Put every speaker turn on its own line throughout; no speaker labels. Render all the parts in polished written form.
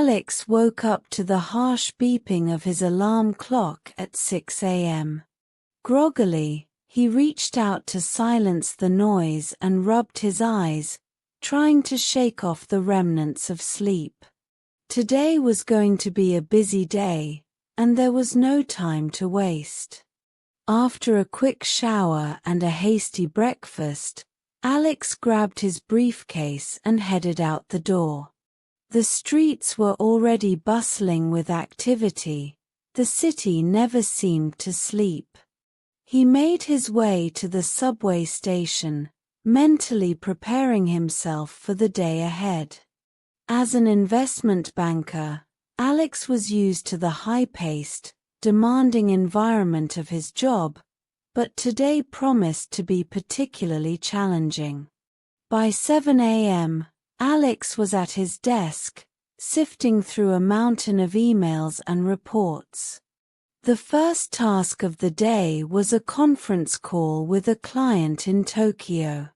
Alex woke up to the harsh beeping of his alarm clock at 6 a.m. Groggily, he reached out to silence the noise and rubbed his eyes, trying to shake off the remnants of sleep. Today was going to be a busy day, and there was no time to waste. After a quick shower and a hasty breakfast, Alex grabbed his briefcase and headed out the door. The streets were already bustling with activity. The city never seemed to sleep. He made his way to the subway station, mentally preparing himself for the day ahead. As an investment banker, Alex was used to the high-paced, demanding environment of his job, but today promised to be particularly challenging. By 7 a.m., Alex was at his desk, sifting through a mountain of emails and reports. The first task of the day was a conference call with a client in Tokyo.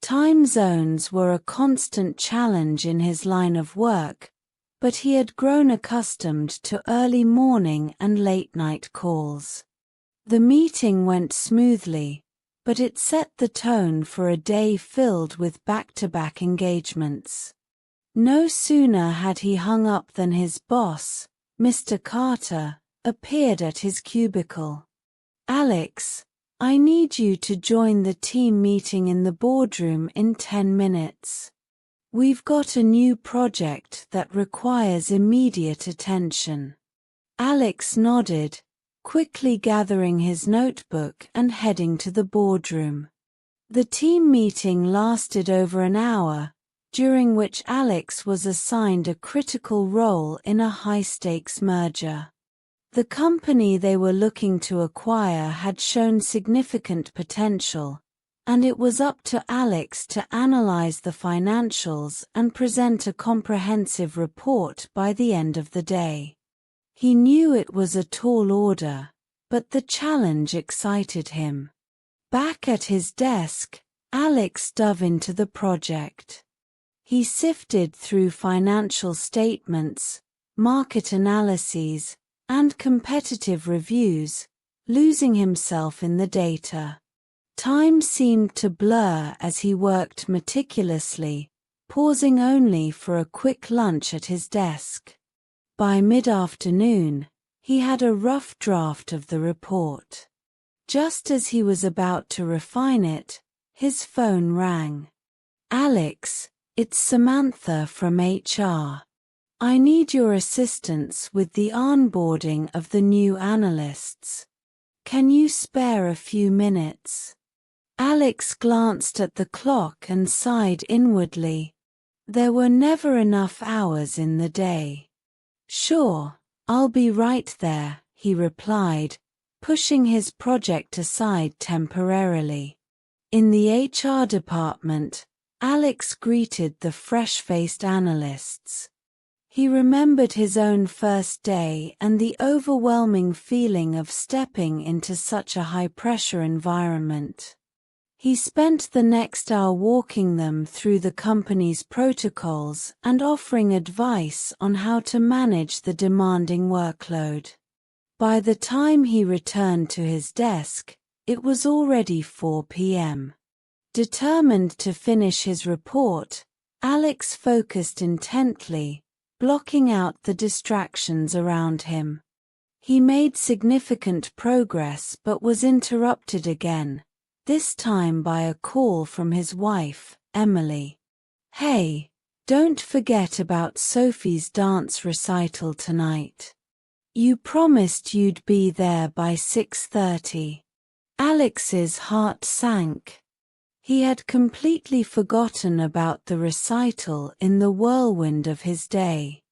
Time zones were a constant challenge in his line of work, but he had grown accustomed to early morning and late-night calls. The meeting went smoothly, but it set the tone for a day filled with back-to-back engagements. No sooner had he hung up than his boss, Mr. Carter, appeared at his cubicle. "Alex, I need you to join the team meeting in the boardroom in 10 minutes. We've got a new project that requires immediate attention." Alex nodded, quickly gathering his notebook and heading to the boardroom. The team meeting lasted over an hour, during which Alex was assigned a critical role in a high-stakes merger. The company they were looking to acquire had shown significant potential, and it was up to Alex to analyze the financials and present a comprehensive report by the end of the day. He knew it was a tall order, but the challenge excited him. Back at his desk, Alex dove into the project. He sifted through financial statements, market analyses, and competitive reviews, losing himself in the data. Time seemed to blur as he worked meticulously, pausing only for a quick lunch at his desk. By mid-afternoon, he had a rough draft of the report. Just as he was about to refine it, his phone rang. "Alex, it's Samantha from HR. I need your assistance with the onboarding of the new analysts. Can you spare a few minutes?" Alex glanced at the clock and sighed inwardly. There were never enough hours in the day. "Sure, I'll be right there," he replied, pushing his project aside temporarily. In the HR department, Alex greeted the fresh-faced analysts. He remembered his own first day and the overwhelming feeling of stepping into such a high-pressure environment. He spent the next hour walking them through the company's protocols and offering advice on how to manage the demanding workload. By the time he returned to his desk, it was already 4 p.m. Determined to finish his report, Alex focused intently, blocking out the distractions around him. He made significant progress but was interrupted again, this time by a call from his wife, Emily. "Hey, don't forget about Sophie's dance recital tonight. You promised you'd be there by 6:30. Alex's heart sank. He had completely forgotten about the recital in the whirlwind of his day.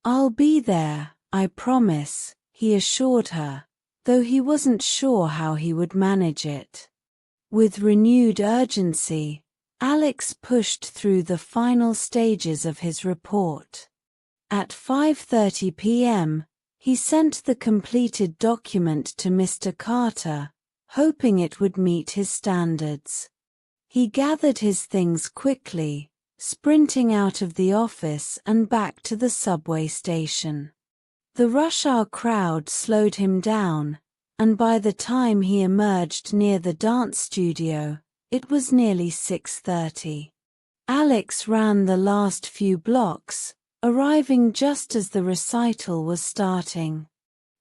"I'll be there, I promise," he assured her, though he wasn't sure how he would manage it. With renewed urgency, Alex pushed through the final stages of his report. At 5:30 p.m., he sent the completed document to Mr. Carter, hoping it would meet his standards. He gathered his things quickly, sprinting out of the office and back to the subway station. The rush hour crowd slowed him down, and by the time he emerged near the dance studio, it was nearly 6:30. Alex ran the last few blocks, arriving just as the recital was starting.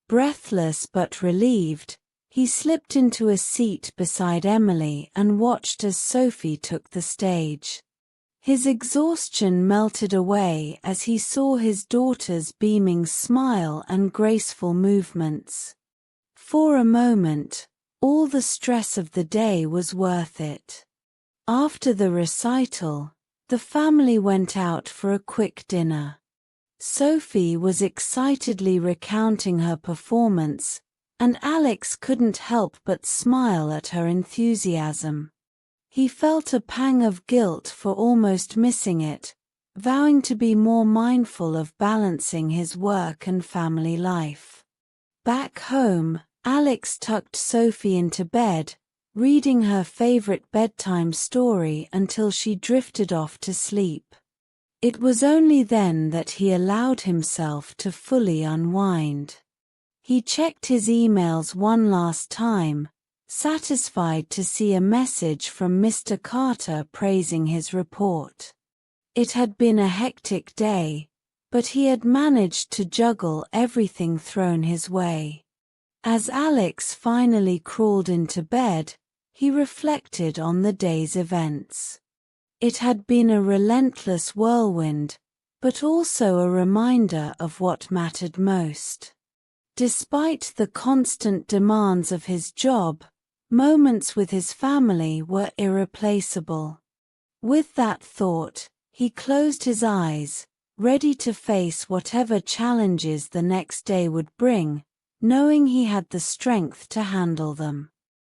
Breathless but relieved, he slipped into a seat beside Emily and watched as Sophie took the stage. His exhaustion melted away as he saw his daughter's beaming smile and graceful movements. For a moment, all the stress of the day was worth it. After the recital, the family went out for a quick dinner. Sophie was excitedly recounting her performance, and Alex couldn't help but smile at her enthusiasm. He felt a pang of guilt for almost missing it, vowing to be more mindful of balancing his work and family life. Back home, Alex tucked Sophie into bed, reading her favorite bedtime story until she drifted off to sleep. It was only then that he allowed himself to fully unwind. He checked his emails one last time, satisfied to see a message from Mr. Carter praising his report. It had been a hectic day, but he had managed to juggle everything thrown his way. As Alex finally crawled into bed, he reflected on the day's events. It had been a relentless whirlwind, but also a reminder of what mattered most. Despite the constant demands of his job, moments with his family were irreplaceable. With that thought, he closed his eyes, ready to face whatever challenges the next day would bring, knowing he had the strength to handle them.